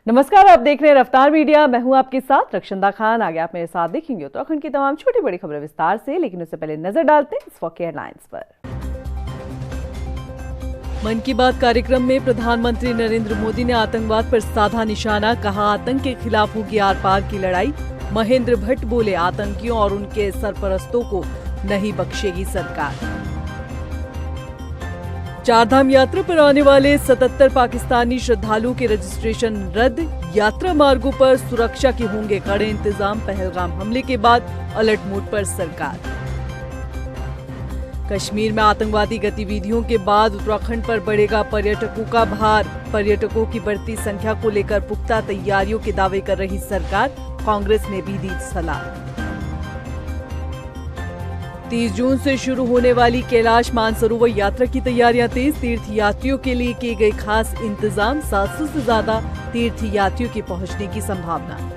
नमस्कार, आप देख रहे हैं रफ्तार मीडिया। मैं हूं आपके साथ रक्षंदा खान। आगे आप मेरे साथ देखेंगे उत्तराखंड की तमाम छोटी बड़ी खबरें विस्तार से, लेकिन उससे पहले नजर डालते हैं इस वक्त की हेडलाइंस पर। मन की बात कार्यक्रम में प्रधानमंत्री नरेंद्र मोदी ने आतंकवाद पर साधा निशाना, कहा आतंक के खिलाफ होगी आर पार की लड़ाई। महेंद्र भट्ट बोले आतंकियों और उनके सरपरस्तों को नहीं बख्शेगी सरकार। चारधाम यात्रा पर आने वाले 77 पाकिस्तानी श्रद्धालुओं के रजिस्ट्रेशन रद्द। यात्रा मार्गों पर सुरक्षा के होंगे कड़े इंतजाम। पहलगाम हमले के बाद अलर्ट मोड पर सरकार। कश्मीर में आतंकवादी गतिविधियों के बाद उत्तराखंड पर बढ़ेगा पर्यटकों का भार। पर्यटकों की बढ़ती संख्या को लेकर पुख्ता तैयारियों के दावे कर रही सरकार। कांग्रेस ने भी दी सलाह। 30 जून से शुरू होने वाली कैलाश मानसरोवर यात्रा की तैयारियां तेज। तीर्थ यात्रियों के लिए किए गए खास इंतजाम। 700 से ज्यादा तीर्थ यात्रियों के पहुंचने की संभावना।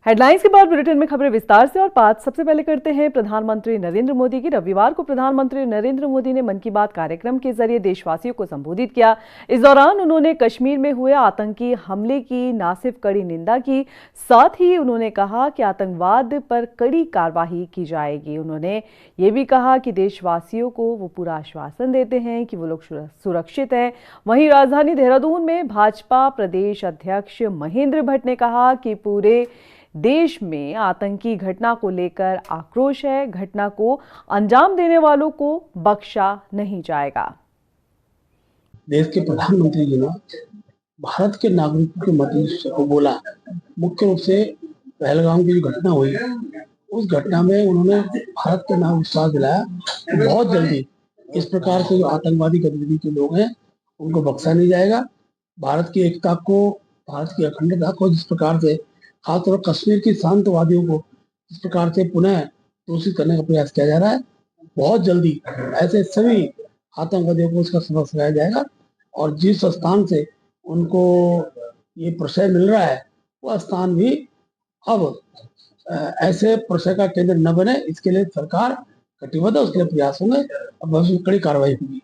हेडलाइंस के बाद बुलेटिन में खबरें विस्तार से। और बात सबसे पहले करते हैं प्रधानमंत्री नरेंद्र मोदी की। रविवार को प्रधानमंत्री नरेंद्र मोदी ने मन की बात कार्यक्रम के जरिए देशवासियों को संबोधित किया। इस दौरान उन्होंने कश्मीर में हुए आतंकी हमले की न सिर्फ कड़ी निंदा की, साथ ही उन्होंने कहा कि आतंकवाद पर कड़ी कार्रवाई की जाएगी। उन्होंने ये भी कहा कि देशवासियों को वो पूरा आश्वासन देते हैं कि वो लोग सुरक्षित हैं। वहीं राजधानी देहरादून में भाजपा प्रदेश अध्यक्ष महेंद्र भट्ट ने कहा कि पूरे देश में आतंकी घटना को लेकर आक्रोश है। घटना को अंजाम देने वालों को बख्शा नहीं जाएगा। देश के प्रधानमंत्री जी ने भारत के नागरिकों के मत को बोला। मुख्य रूप से पहलगाम की जो घटना हुई, उस घटना में उन्होंने भारत के नाम विश्वास दिलाया कि बहुत जल्दी इस प्रकार से जो आतंकवादी गतिविधि के लोग हैं उनको बख्शा नहीं जाएगा। भारत की एकता को, भारत की अखंडता को जिस प्रकार से, खासतौर कश्मीर की शांतवादियों को इस प्रकार से पुनः दूषित करने का प्रयास किया जा रहा है, बहुत जल्दी ऐसे सभी आतंकवादियों को उसका सबक सिखाया जाएगा। और जिस स्थान से उनको ये प्रशय मिल रहा है, वह स्थान भी अब ऐसे प्रशय का केंद्र न बने, इसके लिए सरकार कटिबद्ध है, उसके लिए प्रयास होंगे और भविष्य में कड़ी कार्रवाई होगी।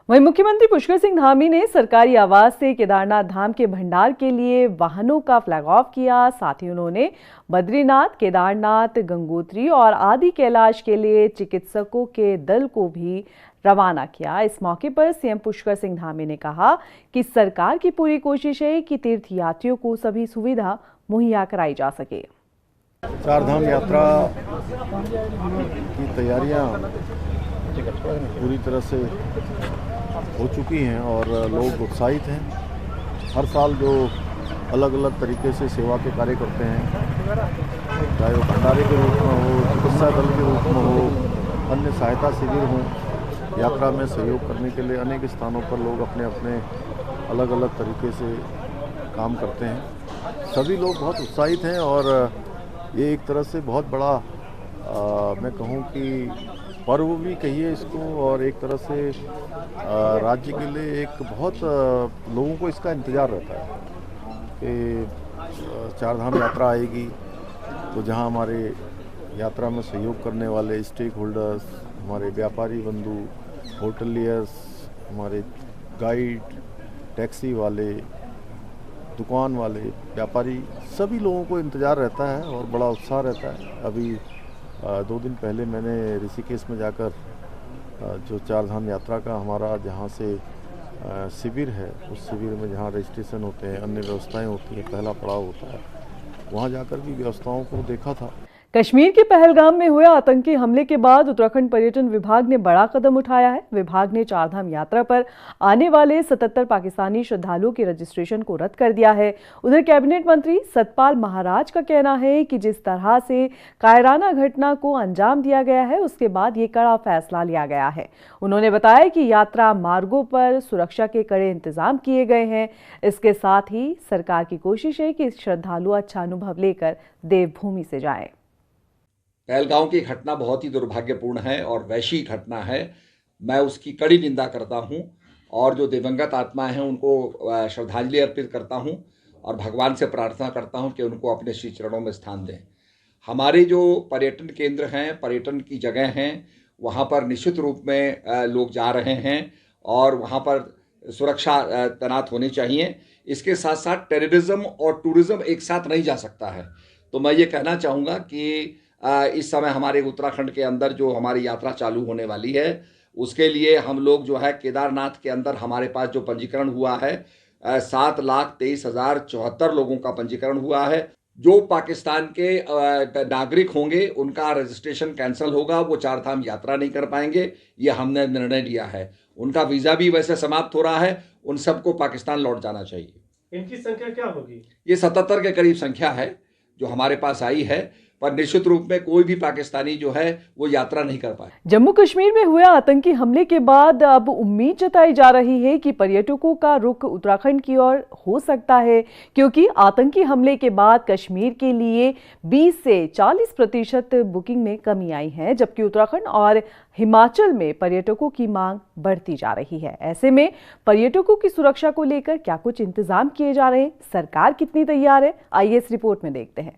वहीं मुख्यमंत्री पुष्कर सिंह धामी ने सरकारी आवास से केदारनाथ धाम के भंडार के लिए वाहनों का फ्लैग ऑफ किया। साथ ही उन्होंने बद्रीनाथ, केदारनाथ, गंगोत्री और आदि कैलाश के लिए चिकित्सकों के दल को भी रवाना किया। इस मौके पर सीएम पुष्कर सिंह धामी ने कहा कि सरकार की पूरी कोशिश है कि तीर्थ यात्रियों को सभी सुविधा मुहैया कराई जा सके। चारधाम यात्रा की तैयारियां पूरी तरह से हो चुकी हैं और लोग उत्साहित हैं। हर साल जो अलग अलग तरीके से सेवा के कार्य करते हैं, चाहे वो भंडारे के रूप में हो, चिकित्सा दल के रूप में हो, अन्य सहायता शिविर हों, यात्रा में सहयोग करने के लिए अनेक स्थानों पर लोग अपने अपने अलग अलग तरीके से काम करते हैं। सभी लोग बहुत उत्साहित हैं और ये एक तरह से बहुत बड़ा मैं कहूँ कि पर्व भी कहिए इसको, और एक तरह से राज्य के लिए एक बहुत लोगों को इसका इंतज़ार रहता है कि चारधाम यात्रा आएगी तो जहां हमारे यात्रा में सहयोग करने वाले स्टेक होल्डर्स, हमारे व्यापारी बंधु, होटलियर्स, हमारे गाइड, टैक्सी वाले, दुकान वाले, व्यापारी, सभी लोगों को इंतज़ार रहता है और बड़ा उत्साह रहता है। अभी 2 दिन पहले मैंने ऋषिकेश में जाकर जो चारधाम यात्रा का हमारा जहाँ से शिविर है, उस शिविर में जहाँ रजिस्ट्रेशन होते हैं, अन्य व्यवस्थाएं होती हैं, पहला पड़ाव होता है, वहाँ जाकर भी व्यवस्थाओं को देखा था। कश्मीर के पहलगाम में हुए आतंकी हमले के बाद उत्तराखंड पर्यटन विभाग ने बड़ा कदम उठाया है। विभाग ने चारधाम यात्रा पर आने वाले 77 पाकिस्तानी श्रद्धालुओं के रजिस्ट्रेशन को रद्द कर दिया है। उधर कैबिनेट मंत्री सतपाल महाराज का कहना है कि जिस तरह से कायराना घटना को अंजाम दिया गया है, उसके बाद ये कड़ा फैसला लिया गया है। उन्होंने बताया कि यात्रा मार्गों पर सुरक्षा के कड़े इंतजाम किए गए हैं। इसके साथ ही सरकार की कोशिश है कि श्रद्धालु अच्छा अनुभव लेकर देवभूमि से जाएं। पहलगाम की घटना बहुत ही दुर्भाग्यपूर्ण है और वैश्विक घटना है। मैं उसकी कड़ी निंदा करता हूं और जो दिवंगत आत्मा हैं उनको श्रद्धांजलि अर्पित करता हूं और भगवान से प्रार्थना करता हूं कि उनको अपने श्री चरणों में स्थान दें। हमारे जो पर्यटन केंद्र हैं, पर्यटन की जगह हैं, वहाँ पर निश्चित रूप में लोग जा रहे हैं और वहाँ पर सुरक्षा तैनात होनी चाहिए। इसके साथ साथ टेररिज्म और टूरिज्म एक साथ नहीं जा सकता है। तो मैं ये कहना चाहूँगा कि इस समय हमारे उत्तराखंड के अंदर जो हमारी यात्रा चालू होने वाली है, उसके लिए हम लोग जो है केदारनाथ के अंदर हमारे पास जो पंजीकरण हुआ है 7,23,074 लोगों का पंजीकरण हुआ है। जो पाकिस्तान के नागरिक होंगे उनका रजिस्ट्रेशन कैंसिल होगा, वो चार धाम यात्रा नहीं कर पाएंगे, ये हमने निर्णय लिया है। उनका वीज़ा भी वैसे समाप्त हो रहा है, उन सबको पाकिस्तान लौट जाना चाहिए। इनकी संख्या क्या होगी? ये 77 के करीब संख्या है जो हमारे पास आई है, पर निश्चित रूप में कोई भी पाकिस्तानी जो है वो यात्रा नहीं कर पाए। जम्मू कश्मीर में हुए आतंकी हमले के बाद अब उम्मीद जताई जा रही है कि पर्यटकों का रुख उत्तराखंड की ओर हो सकता है, क्योंकि आतंकी हमले के बाद कश्मीर के लिए 20 से 40% बुकिंग में कमी आई है, जबकि उत्तराखंड और हिमाचल में पर्यटकों की मांग बढ़ती जा रही है। ऐसे में पर्यटकों की सुरक्षा को लेकर क्या कुछ इंतजाम किए जा रहे हैं, सरकार कितनी तैयार है, आइए इस रिपोर्ट में देखते हैं।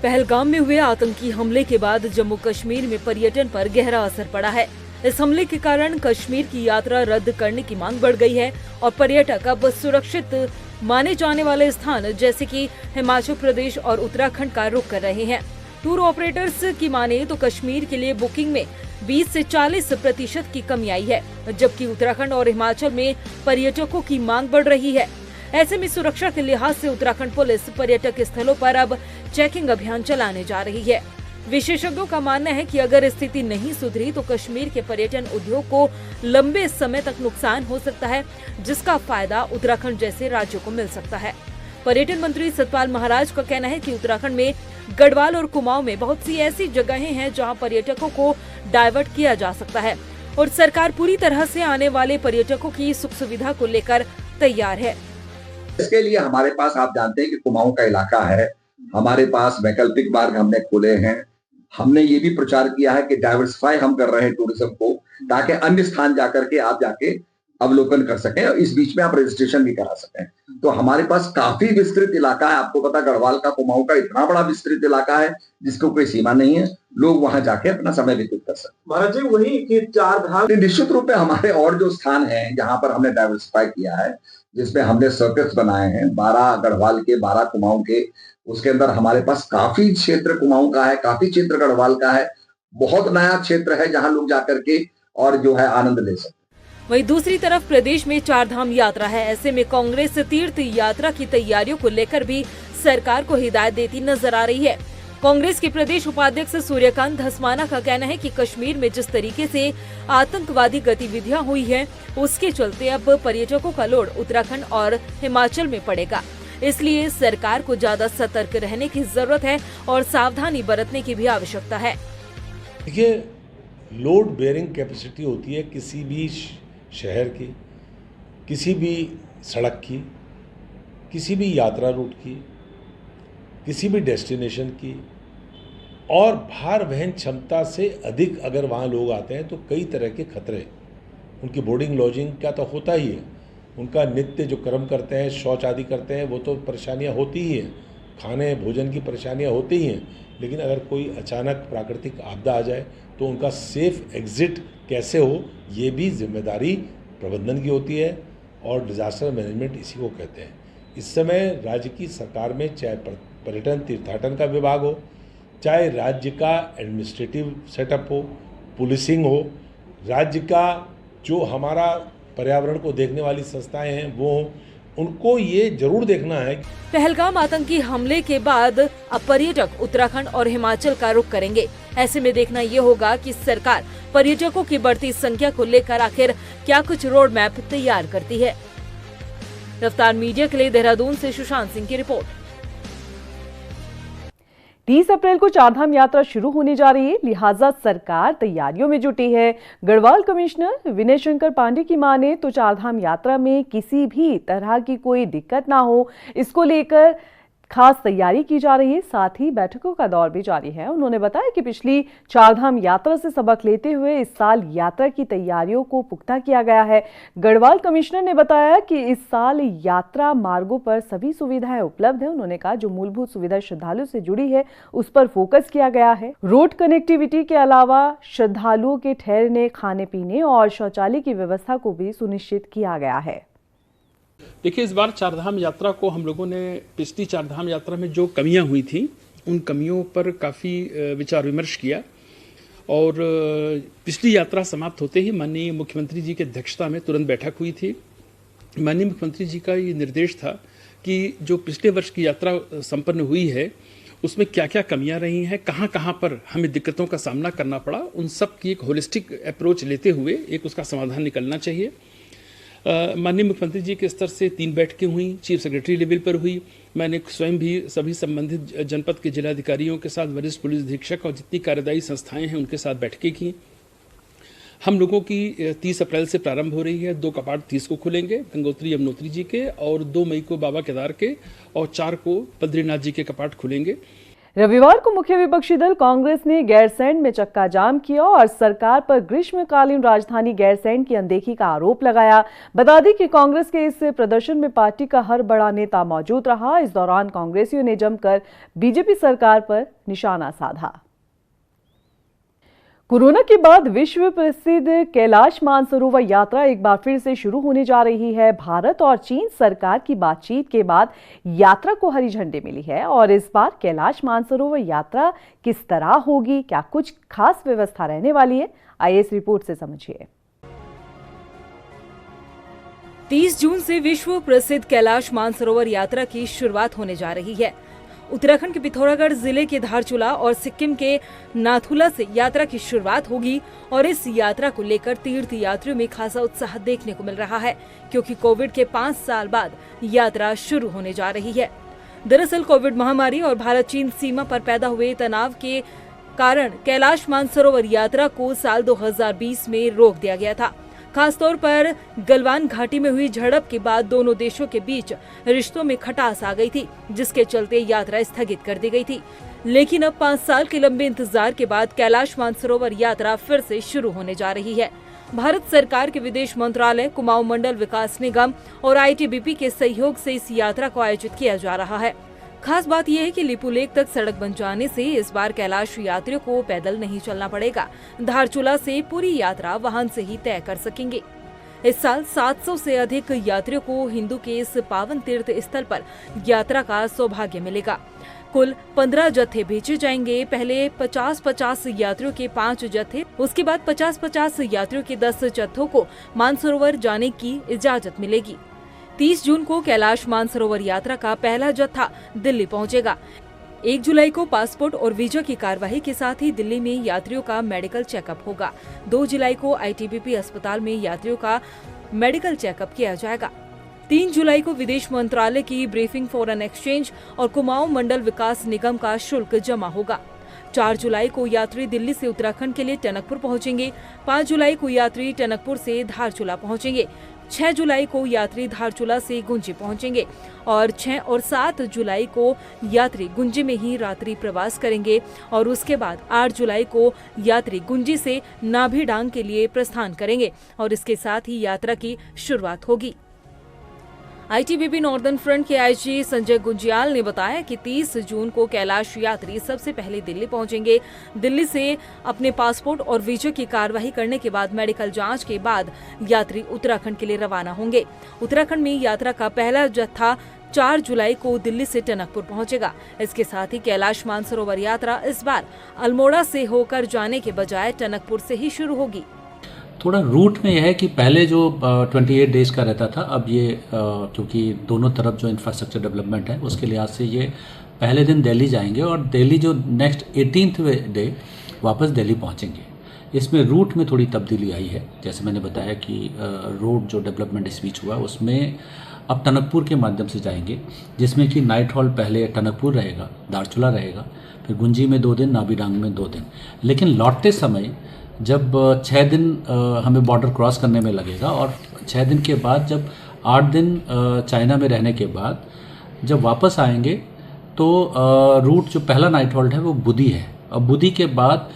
पहलगाम में हुए आतंकी हमले के बाद जम्मू कश्मीर में पर्यटन पर गहरा असर पड़ा है। इस हमले के कारण कश्मीर की यात्रा रद्द करने की मांग बढ़ गई है और पर्यटक अब सुरक्षित माने जाने वाले स्थान जैसे कि हिमाचल प्रदेश और उत्तराखंड का रुख कर रहे हैं। टूर ऑपरेटर्स की माने तो कश्मीर के लिए बुकिंग में 20 से 40% की कमी आई है, जबकि उत्तराखंड और हिमाचल में पर्यटकों की मांग बढ़ रही है। ऐसे में सुरक्षा के लिहाज से उत्तराखंड पुलिस पर्यटक स्थलों पर अब चेकिंग अभियान चलाने जा रही है। विशेषज्ञों का मानना है कि अगर स्थिति नहीं सुधरी तो कश्मीर के पर्यटन उद्योग को लंबे समय तक नुकसान हो सकता है, जिसका फायदा उत्तराखंड जैसे राज्यों को मिल सकता है। पर्यटन मंत्री सतपाल महाराज का कहना है कि उत्तराखंड में गढ़वाल और कुमाऊं में बहुत सी ऐसी जगहें हैं जहां पर्यटकों को डाइवर्ट किया जा सकता है और सरकार पूरी तरह से आने वाले पर्यटकों की सुख सुविधा को लेकर तैयार है। इसके लिए हमारे पास, आप जानते हैं कि कुमाऊं का इलाका है, हमारे पास वैकल्पिक मार्ग हमने खोले हैं। हमने ये भी प्रचार किया है कि डाइवर्सिफाई हम कर रहे हैं टूरिज्म को, ताकि अन्य स्थान जाकर के आप जाके अवलोकन कर सकें और इस बीच में आप रजिस्ट्रेशन भी करा सकें। तो हमारे पास काफी विस्तृत इलाका है। आपको पता, गढ़वाल का, कुमाऊं का इतना बड़ा विस्तृत इलाका है जिसको कोई सीमा नहीं है। लोग वहां जाके अपना समय व्यतीत कर सकते। महाराज जी, वही कि चार धाम निश्चित रूप में हमारे और जो स्थान हैं जहां पर हमने डाइवर्सिफाई किया है, जिसमें हमने सर्कल्स बनाए हैं, 12 गढ़वाल के, 12 कुमाऊं के। उसके अंदर हमारे पास काफी क्षेत्र कुमाऊं का है, काफी क्षेत्र गढ़वाल का है। बहुत नया क्षेत्र है जहां लोग जाकर के और जो है आनंद ले सकते। वहीं दूसरी तरफ प्रदेश में चार धाम यात्रा है। ऐसे में कांग्रेस तीर्थ यात्रा की तैयारियों को लेकर भी सरकार को हिदायत देती नजर आ रही है। कांग्रेस के प्रदेश उपाध्यक्ष सूर्यकांत धस्माना का कहना है कि कश्मीर में जिस तरीके से आतंकवादी गतिविधियां हुई हैं, उसके चलते अब पर्यटकों का लोड उत्तराखंड और हिमाचल में पड़ेगा। इसलिए सरकार को ज्यादा सतर्क रहने की जरूरत है और सावधानी बरतने की भी आवश्यकता है। देखिए, लोड बेयरिंग कैपेसिटी होती है किसी भी शहर की, किसी भी सड़क की, किसी भी यात्रा रूट की, किसी भी डेस्टिनेशन की, और भार वहन क्षमता से अधिक अगर वहाँ लोग आते हैं तो कई तरह के खतरे, उनकी बोर्डिंग लॉजिंग का तो होता ही है, उनका नित्य जो कर्म करते हैं, शौच आदि करते हैं, वो तो परेशानियाँ होती ही हैं, खाने भोजन की परेशानियाँ होती ही हैं। लेकिन अगर कोई अचानक प्राकृतिक आपदा आ जाए तो उनका सेफ एग्जिट कैसे हो, ये भी जिम्मेदारी प्रबंधन की होती है और डिज़ास्टर मैनेजमेंट इसी को कहते हैं। इस समय राज्य की सरकार में चाहे पर्यटन तीर्थाटन का विभाग हो, चाहे राज्य का एडमिनिस्ट्रेटिव सेटअप हो, पुलिसिंग हो, राज्य का जो हमारा पर्यावरण को देखने वाली संस्थाएं हैं वो हों, उनको ये जरूर देखना है। पहलगाम आतंकी हमले के बाद अब पर्यटक उत्तराखंड और हिमाचल का रुख करेंगे। ऐसे में देखना ये होगा कि सरकार पर्यटकों की बढ़ती संख्या को लेकर आखिर क्या कुछ रोड मैप तैयार करती है। रफ्तार मीडिया के लिए देहरादून से सुशांत सिंह की रिपोर्ट। 30 अप्रैल को चारधाम यात्रा शुरू होने जा रही है, लिहाजा सरकार तैयारियों में जुटी है। गढ़वाल कमिश्नर विनय शंकर पांडे की माने तो चारधाम यात्रा में किसी भी तरह की कोई दिक्कत ना हो, इसको लेकर खास तैयारी की जा रही है। साथ ही बैठकों का दौर भी जारी है। उन्होंने बताया कि पिछली चारधाम यात्रा से सबक लेते हुए इस साल यात्रा की तैयारियों को पुख्ता किया गया है। गढ़वाल कमिश्नर ने बताया कि इस साल यात्रा मार्गों पर सभी सुविधाएं उपलब्ध है। उन्होंने कहा जो मूलभूत सुविधा श्रद्धालुओं से जुड़ी है उस पर फोकस किया गया है। रोड कनेक्टिविटी के अलावा श्रद्धालुओं के ठहरने, खाने पीने और शौचालय की व्यवस्था को भी सुनिश्चित किया गया है। देखिए, इस बार चारधाम यात्रा को हम लोगों ने पिछली चारधाम यात्रा में जो कमियां हुई थी उन कमियों पर काफ़ी विचार विमर्श किया और पिछली यात्रा समाप्त होते ही माननीय मुख्यमंत्री जी की अध्यक्षता में तुरंत बैठक हुई थी। माननीय मुख्यमंत्री जी का ये निर्देश था कि जो पिछले वर्ष की यात्रा संपन्न हुई है उसमें क्या क्या कमियां रही हैं, कहाँ कहाँ पर हमें दिक्कतों का सामना करना पड़ा, उन सब की एक होलिस्टिक अप्रोच लेते हुए एक उसका समाधान निकलना चाहिए। माननीय मुख्यमंत्री जी के स्तर से 3 बैठकें हुई, चीफ सेक्रेटरी लेवल पर हुई। मैंने स्वयं भी सभी संबंधित जनपद के जिलाधिकारियों के साथ, वरिष्ठ पुलिस अधीक्षक और जितनी कार्यदायी संस्थाएं हैं उनके साथ बैठकें की। हम लोगों की 30 अप्रैल से प्रारंभ हो रही है। 2 कपाट 30 को खुलेंगे गंगोत्री यमुनोत्री जी के, और 2 मई को बाबा केदार के, और 4 को बद्रीनाथ जी के कपाट खुलेंगे। रविवार को मुख्य विपक्षी दल कांग्रेस ने गैरसैंण में चक्का जाम किया और सरकार पर ग्रीष्मकालीन राजधानी गैरसैंण की अनदेखी का आरोप लगाया। बता दें कि कांग्रेस के इस प्रदर्शन में पार्टी का हर बड़ा नेता मौजूद रहा। इस दौरान कांग्रेसियों ने जमकर बीजेपी सरकार पर निशाना साधा। कोरोना के बाद विश्व प्रसिद्ध कैलाश मानसरोवर यात्रा एक बार फिर से शुरू होने जा रही है। भारत और चीन सरकार की बातचीत के बाद यात्रा को हरी झंडी मिली है और इस बार कैलाश मानसरोवर यात्रा किस तरह होगी, क्या कुछ खास व्यवस्था रहने वाली है, आइए इस रिपोर्ट से समझिए। 30 जून से विश्व प्रसिद्ध कैलाश मानसरोवर यात्रा की शुरुआत होने जा रही है। उत्तराखंड के पिथौरागढ़ जिले के धारचूला और सिक्किम के नाथुला से यात्रा की शुरुआत होगी और इस यात्रा को लेकर तीर्थ यात्रियों में खासा उत्साह देखने को मिल रहा है, क्योंकि कोविड के 5 साल बाद यात्रा शुरू होने जा रही है। दरअसल कोविड महामारी और भारत चीन सीमा पर पैदा हुए तनाव के कारण कैलाश मानसरोवर यात्रा को साल 2020 में रोक दिया गया था। खासतौर पर गलवान घाटी में हुई झड़प के बाद दोनों देशों के बीच रिश्तों में खटास आ गई थी, जिसके चलते यात्रा स्थगित कर दी गई थी। लेकिन अब 5 साल के लंबे इंतजार के बाद कैलाश मानसरोवर यात्रा फिर से शुरू होने जा रही है। भारत सरकार के विदेश मंत्रालय, कुमाऊं मंडल विकास निगम और ITBP के सहयोग से इस यात्रा को आयोजित किया जा रहा है। खास बात यह है कि लिपुलेख तक सड़क बन जाने से इस बार कैलाश यात्रियों को पैदल नहीं चलना पड़ेगा। धारचूला से पूरी यात्रा वाहन से ही तय कर सकेंगे। इस साल 700 से अधिक यात्रियों को हिंदू के इस पावन तीर्थ स्थल पर यात्रा का सौभाग्य मिलेगा। कुल 15 जत्थे भेजे जाएंगे। पहले 50-50 यात्रियों के 5 जत्थे, उसके बाद 50-50 यात्रियों के 10 जत्थों को मानसरोवर जाने की इजाजत मिलेगी। 30 जून को कैलाश मानसरोवर यात्रा का पहला जत्था दिल्ली पहुंचेगा। 1 जुलाई को पासपोर्ट और वीजा की कार्यवाही के साथ ही दिल्ली में यात्रियों का मेडिकल चेकअप होगा। 2 जुलाई को ITBP अस्पताल में यात्रियों का मेडिकल चेकअप किया जाएगा। 3 जुलाई को विदेश मंत्रालय की ब्रीफिंग, फॉरेन एक्सचेंज और कुमाऊं मंडल विकास निगम का शुल्क जमा होगा। 4 जुलाई को यात्री दिल्ली से उत्तराखंड के लिए टनकपुर पहुंचेंगे। 5 जुलाई को यात्री टनकपुर से धारचूला पहुंचेंगे। 6 जुलाई को यात्री धारचूला से गुंजी पहुंचेंगे और 6 और 7 जुलाई को यात्री गुंजी में ही रात्रि प्रवास करेंगे और उसके बाद 8 जुलाई को यात्री गुंजी से नाभी डांग के लिए प्रस्थान करेंगे और इसके साथ ही यात्रा की शुरुआत होगी। ITBP नॉर्दर्न फ्रंट के IG संजय गुंजियाल ने बताया कि 30 जून को कैलाश यात्री सबसे पहले दिल्ली पहुंचेंगे। दिल्ली से अपने पासपोर्ट और वीजा की कार्यवाही करने के बाद मेडिकल जांच के बाद यात्री उत्तराखंड के लिए रवाना होंगे। उत्तराखंड में यात्रा का पहला जत्था 4 जुलाई को दिल्ली से टनकपुर पहुंचेगा। इसके साथ ही कैलाश मानसरोवर यात्रा इस बार अल्मोड़ा से होकर जाने के बजाय टनकपुर से ही शुरू होगी। थोड़ा रूट में यह है कि पहले जो 28 डेज का रहता था, अब ये क्योंकि दोनों तरफ जो इंफ्रास्ट्रक्चर डेवलपमेंट है उसके लिहाज से ये पहले दिन दिल्ली जाएंगे और दिल्ली जो नेक्स्ट 18th डे वापस दिल्ली पहुंचेंगे। इसमें रूट में थोड़ी तब्दीली आई है। जैसे मैंने बताया कि रोड जो डेवलपमेंट इस बीच हुआ उसमें अब टनकपुर के माध्यम से जाएंगे, जिसमें कि नाइट हॉल्ट पहले टनकपुर रहेगा, धारचूला रहेगा, फिर गुंजी में 2 दिन, नाभी डांग में 2 दिन। लेकिन लौटते समय जब 6 दिन हमें बॉर्डर क्रॉस करने में लगेगा और 6 दिन के बाद जब 8 दिन चाइना में रहने के बाद जब वापस आएंगे तो रूट जो पहला नाइट हॉल्ट है वो बुदी है। अब बुदी के बाद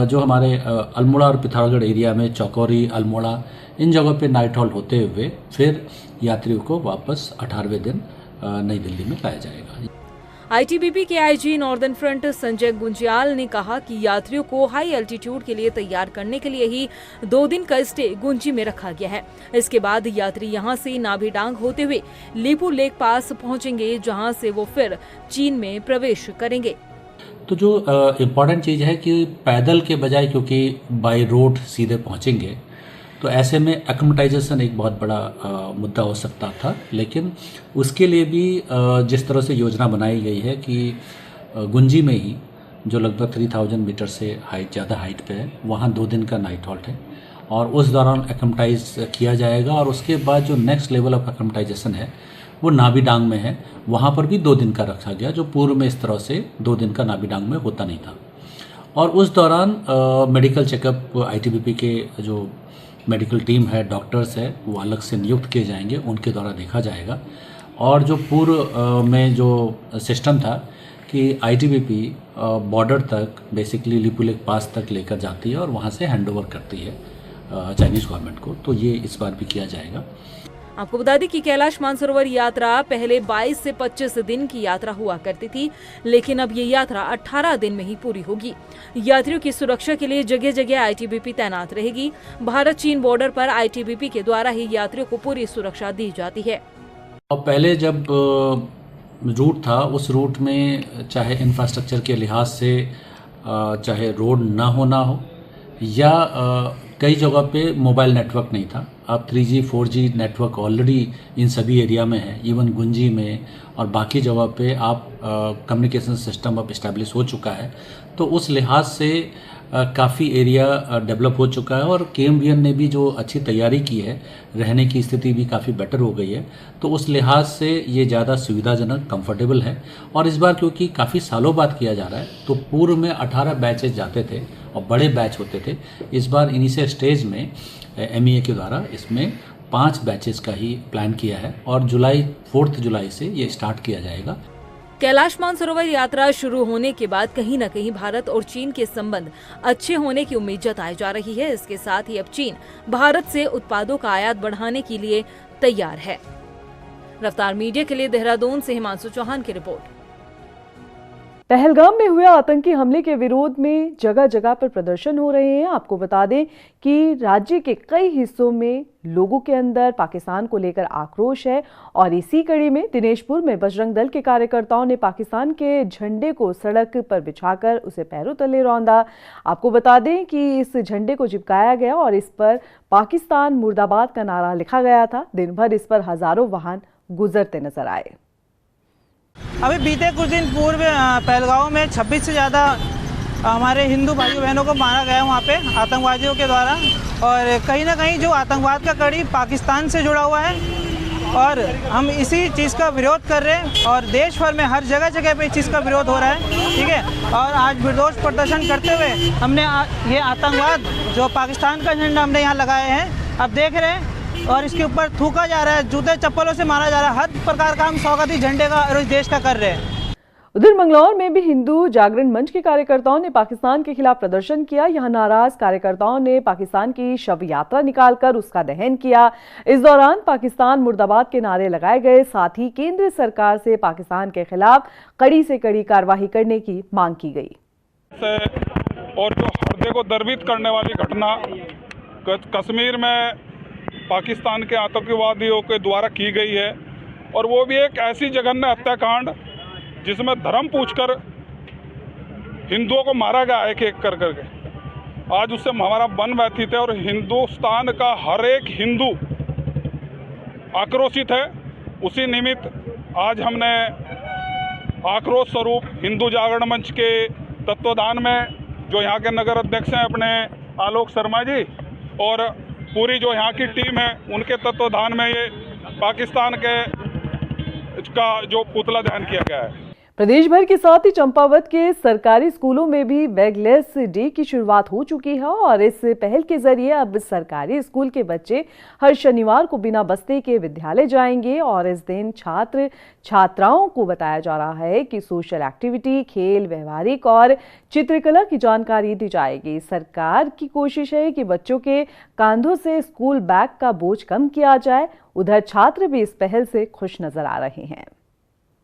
जो हमारे अल्मोड़ा और पिथौरागढ़ एरिया में चौकोरी, अल्मोड़ा, इन जगहों पे नाइट हॉल्ट होते हुए फिर यात्रियों को वापस 18वें दिन नई दिल्ली में लाया जाएगा। आईटीबीपी के IG northern front Sanjay Gunjyal ने कहा कि यात्रियों को हाई एल्टीट्यूड के लिए तैयार करने के लिए ही 2 दिन का स्टे गुंजी में रखा गया है। इसके बाद यात्री यहां से नाभी डांग होते हुए लीपू लेक पास पहुंचेंगे, जहां से वो फिर चीन में प्रवेश करेंगे। तो जो इम्पॉर्टेंट चीज़ है कि पैदल के बजाय क्योंकि बाय रोड सीधे पहुंचेंगे, तो ऐसे में एक्लिमेटाइजेशन एक बहुत बड़ा मुद्दा हो सकता था। लेकिन उसके लिए भी जिस तरह से योजना बनाई गई है कि गुंजी में ही जो लगभग 3000 मीटर से ज़्यादा हाइट पे है, वहाँ 2 दिन का नाइट हॉल्ट है और उस दौरान एक्लिमेटाइज किया जाएगा। और उसके बाद जो नेक्स्ट लेवल ऑफ एक्लिमेटाइजेशन है वो नाभी डांग में है, वहाँ पर भी 2 दिन का रखा गया, जो पूर्व में इस तरह से 2 दिन का नाभी डांग में होता नहीं था। और उस दौरान मेडिकल चेकअप आईटीबीपी के जो मेडिकल टीम है, डॉक्टर्स है, वो अलग से नियुक्त किए जाएंगे, उनके द्वारा देखा जाएगा। और जो पूर्व में जो सिस्टम था कि आईटीबीपी बॉर्डर तक बेसिकली लीपू लेक पास तक लेकर जाती है और वहाँ से हैंडओवर करती है चाइनीज़ गवर्नमेंट को, तो ये इस बार भी किया जाएगा। आपको बता दें कि कैलाश मानसरोवर यात्रा पहले 22 से 25 दिन की यात्रा हुआ करती थी, लेकिन अब ये यात्रा 18 दिन में ही पूरी होगी। यात्रियों की सुरक्षा के लिए जगह जगह आईटीबीपी तैनात रहेगी। भारत चीन बॉर्डर पर आईटीबीपी के द्वारा ही यात्रियों को पूरी सुरक्षा दी जाती है। और पहले जब रूट था, उस रूट में चाहे इंफ्रास्ट्रक्चर के लिहाज से चाहे रोड ना हो या कई जगह पे मोबाइल नेटवर्क नहीं था। अब 3G 4G network already in सभी एरिया में है। इवन गुंजी में और बाकी जगह पे आप कम्युनिकेशन सिस्टम अब इस्टेब्लिश हो चुका है, तो उस लिहाज से काफ़ी एरिया डेवलप हो चुका है। और केएमवीएन ने भी जो अच्छी तैयारी की है, रहने की स्थिति भी काफ़ी बेटर हो गई है, तो उस लिहाज से ये ज़्यादा सुविधाजनक, कंफर्टेबल है। और इस बार क्योंकि काफ़ी सालों बाद किया जा रहा है, तो पूर्व में 18 बैचेज जाते थे और बड़े बैच होते थे। इस बार इनिशियल स्टेज में MEA के द्वारा इसमें 5 बैचेस का ही प्लान किया है और 4 जुलाई से ये स्टार्ट किया जाएगा। कैलाश मानसरोवर यात्रा शुरू होने के बाद कहीं न कहीं भारत और चीन के संबंध अच्छे होने की उम्मीद जताई जा रही है। इसके साथ ही अब चीन भारत से उत्पादों का आयात बढ़ाने के लिए तैयार है। रफ्तार मीडिया के लिए देहरादून से हिमांशु चौहान की रिपोर्ट। पहलगाम में हुए आतंकी हमले के विरोध में जगह जगह पर प्रदर्शन हो रहे हैं। आपको बता दें कि राज्य के कई हिस्सों में लोगों के अंदर पाकिस्तान को लेकर आक्रोश है और इसी कड़ी में दिनेशपुर में बजरंग दल के कार्यकर्ताओं ने पाकिस्तान के झंडे को सड़क पर बिछाकर उसे पैरों तले रौंदा। आपको बता दें कि इस झंडे को चिपकाया गया और इस पर पाकिस्तान मुर्दाबाद का नारा लिखा गया था। दिन भर इस पर हजारों वाहन गुजरते नजर आए। अभी बीते कुछ दिन पूर्व पहलगांव में 26 से ज़्यादा हमारे हिंदू भाइयों बहनों को मारा गया वहाँ पे आतंकवादियों के द्वारा। और कहीं ना कहीं जो आतंकवाद का कड़ी पाकिस्तान से जुड़ा हुआ है और हम इसी चीज़ का विरोध कर रहे हैं और देश भर में हर जगह जगह पे इस चीज़ का विरोध हो रहा है, ठीक है। और आज विरोध प्रदर्शन करते हुए हमने ये आतंकवाद जो पाकिस्तान का झंडा हमने यहाँ लगाए हैं, अब देख रहे हैं, और इसके ऊपर थूका जा रहा है, जूते चप्पलों से मारा जा रहा है। हर प्रकार का हम स्वागत झंडे का और इस देश का कर रहे हैं। उधर मंगलौर में भी हिंदू जागरण मंच के कार्यकर्ताओं ने पाकिस्तान के खिलाफ प्रदर्शन किया। यहां नाराज कार्यकर्ताओं ने पाकिस्तान की शव यात्रा निकालकर उसका दहन किया। इस दौरान पाकिस्तान मुर्दाबाद के नारे लगाए गए। साथ ही केंद्र सरकार से पाकिस्तान के खिलाफ कड़ी से कड़ी कार्रवाई करने की मांग की गई। और जो हृदय को द्रवित करने वाली घटना कश्मीर में पाकिस्तान के आतंकवादियों के द्वारा की गई है, और वो भी एक ऐसी जघन्य हत्याकांड जिसमें धर्म पूछकर हिंदुओं को मारा गया एक एक कर करके। आज उससे हमारा मन व्यथित है और हिंदुस्तान का हर एक हिंदू आक्रोशित है। उसी निमित्त आज हमने आक्रोश स्वरूप हिंदू जागरण मंच के तत्वाधान में, जो यहाँ के नगर अध्यक्ष हैं अपने आलोक शर्मा जी, और पूरी जो यहाँ की टीम है, उनके तत्वाधान में ये पाकिस्तान के का जो पुतला दहन किया गया है। प्रदेश भर के साथ ही चंपावत के सरकारी स्कूलों में भी बैगलेस डे की शुरुआत हो चुकी है और इस पहल के जरिए अब सरकारी स्कूल के बच्चे हर शनिवार को बिना बस्ते के विद्यालय जाएंगे और इस दिन छात्र छात्राओं को बताया जा रहा है कि सोशल एक्टिविटी, खेल, व्यवहारिक और चित्रकला की जानकारी दी जाएगी। सरकार की कोशिश है कि बच्चों के कंधों से स्कूल बैग का बोझ कम किया जाए। उधर छात्र भी इस पहल से खुश नजर आ रहे हैं।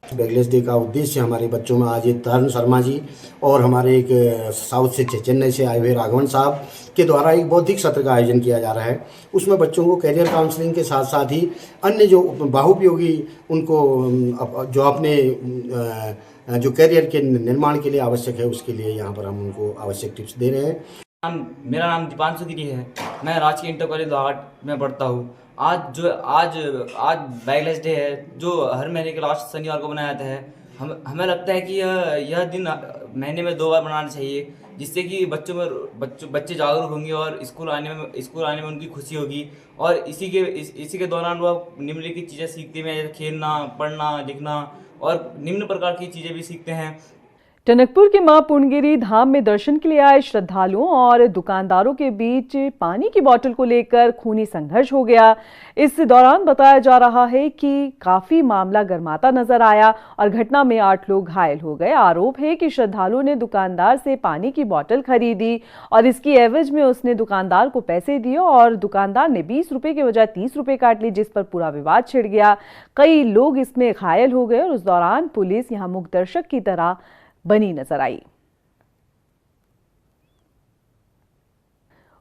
बैगलेस डे का उद्देश्य हमारे बच्चों में आज तरुण शर्मा जी और हमारे एक साउथ से चेन्नई से आए हुए राघवन साहब के द्वारा एक बौद्धिक सत्र का आयोजन किया जा रहा है। उसमें बच्चों को कैरियर काउंसलिंग के साथ साथ ही अन्य जो बहुपयोगी उनको जो अपने जो कैरियर के निर्माण के लिए आवश्यक है उसके लिए यहाँ पर हम उनको आवश्यक टिप्स दे रहे हैं। मेरा नाम दीपांशु गिरी है। मैं राजकीय इंटर कॉलेज लोहाट में पढ़ता हूँ। आज बैगलेस डे है जो हर महीने के लास्ट शनिवार को मनाया जाता है। हमें लगता है कि यह दिन महीने में 2 बार मनाना चाहिए, जिससे कि बच्चे जागरूक होंगे और स्कूल आने में उनकी खुशी होगी और इसी के दौरान वह निम्नलिखित चीज़ें सीखते हैं, जैसे खेलना, पढ़ना, लिखना और निम्न प्रकार की चीज़ें भी सीखते हैं। टनकपुर के मां पूर्णगिरी धाम में दर्शन के लिए आए श्रद्धालुओं और दुकानदारों के बीच पानी की बोतल को लेकर खूनी संघर्ष हो गया। इस दौरान बताया जा रहा है कि काफी मामला गर्माता नजर आया और घटना में 8 लोग घायल हो गए। आरोप है कि श्रद्धालुओं ने दुकानदार से पानी की बोतल खरीदी और इसकी एवज में उसने दुकानदार को पैसे दिए और दुकानदार ने 20 रुपए के बजाय 30 रुपए काट ली, जिस पर पूरा विवाद छिड़ गया। कई लोग इसमें घायल हो गए और उस दौरान पुलिस यहां मूक दर्शक की तरह बनी नजर आई।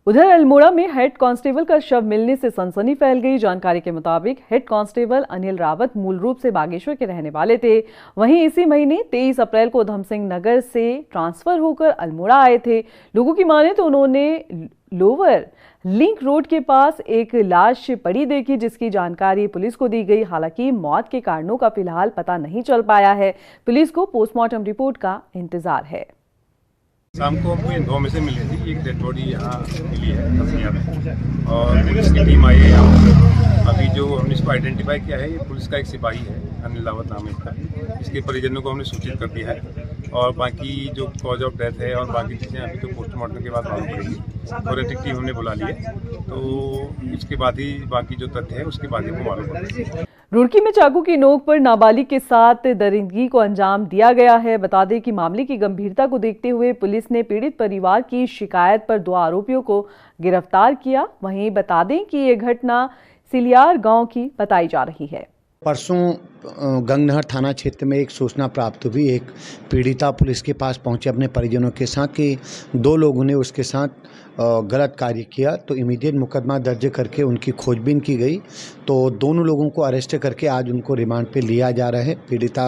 उधर अल्मोड़ा में हेड कांस्टेबल का शव मिलने से सनसनी फैल गई। जानकारी के मुताबिक हेड कांस्टेबल अनिल रावत मूल रूप से बागेश्वर के रहने वाले थे। वहीं इसी महीने 23 अप्रैल को उधमसिंह नगर से ट्रांसफर होकर अल्मोड़ा आए थे। लोगों की माने तो उन्होंने लोअर लिंक रोड के पास एक लाश पड़ी देखी, जिसकी जानकारी पुलिस को दी गई। हालांकि मौत के कारणों का फिलहाल पता नहीं चल पाया है। पुलिस को पोस्टमार्टम रिपोर्ट का इंतजार है। शाम को हमको इन्फॉर्मेशन मिली थी, एक डेड बॉडी यहाँ मिली है तसिया में और पुलिस की टीम आई है यहाँ। अभी जो हमने इसको आइडेंटिफाई किया है, ये पुलिस का एक सिपाही है, अनिल रावत नाम है इसका। इसके परिजनों को हमने सूचित कर दिया है और बाकी जो कॉज ऑफ डेथ है और बाकी चीज़ें अभी तो पोस्टमार्टम के बाद मालूम पड़ेगी। फॉरेंसिक टीम हमने बुला ली है, तो इसके बाद ही बाकी जो तथ्य है उसके बाद ही वो मालूम पड़ेगा। रुड़की में चाकू की नोक पर नाबालिग के साथ दरिंदगी को अंजाम दिया गया है। बता दें कि मामले की गंभीरता को देखते हुए पुलिस ने पीड़ित परिवार की शिकायत पर 2 आरोपियों को गिरफ्तार किया। वहीं बता दें कि ये घटना सिलियार गांव की बताई जा रही है। परसों गंगनहर थाना क्षेत्र में एक सूचना प्राप्त हुई। एक पीड़िता पुलिस के पास पहुंचे अपने परिजनों के साथ कि 2 लोगों ने उसके साथ गलत कार्य किया, तो इमीडिएट मुकदमा दर्ज करके उनकी खोजबीन की गई। तो दोनों लोगों को अरेस्ट करके आज उनको रिमांड पे लिया जा रहा है। पीड़िता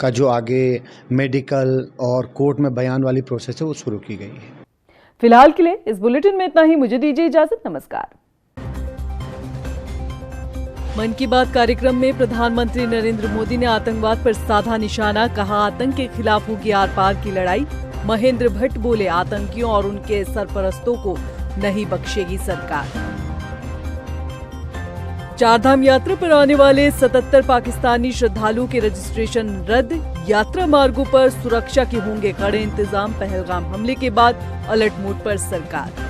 का जो आगे मेडिकल और कोर्ट में बयान वाली प्रोसेस है वो शुरू की गई है। फिलहाल के लिए इस बुलेटिन में इतना ही। मुझे दीजिए इजाजत। नमस्कार। मन की बात कार्यक्रम में प्रधानमंत्री नरेंद्र मोदी ने आतंकवाद पर साधा निशाना, कहा आतंक के खिलाफ होगी आर पार की लड़ाई। महेंद्र भट्ट बोले आतंकियों और उनके सरपरस्तों को नहीं बख्शेगी सरकार। 4 धाम यात्रा पर आने वाले 77 पाकिस्तानी श्रद्धालुओं के रजिस्ट्रेशन रद्द। यात्रा मार्गों पर सुरक्षा के होंगे कड़े इंतजाम। पहलगाम हमले के बाद अलर्ट मोड पर सरकार।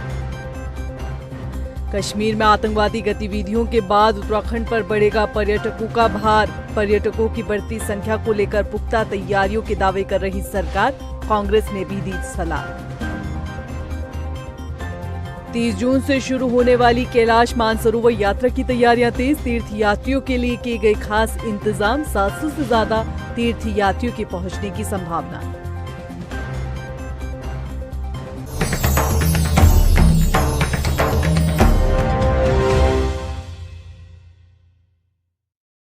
कश्मीर में आतंकवादी गतिविधियों के बाद उत्तराखंड पर बढ़ेगा पर्यटकों का भार। पर्यटकों की बढ़ती संख्या को लेकर पुख्ता तैयारियों के दावे कर रही सरकार। कांग्रेस ने भी दी सलाह। 30 जून से शुरू होने वाली कैलाश मानसरोवर यात्रा की तैयारियां तेज। तीर्थ यात्रियों के लिए किए गए खास इंतजाम। 700 से ज्यादा तीर्थ यात्रियों के पहुंचने की संभावना।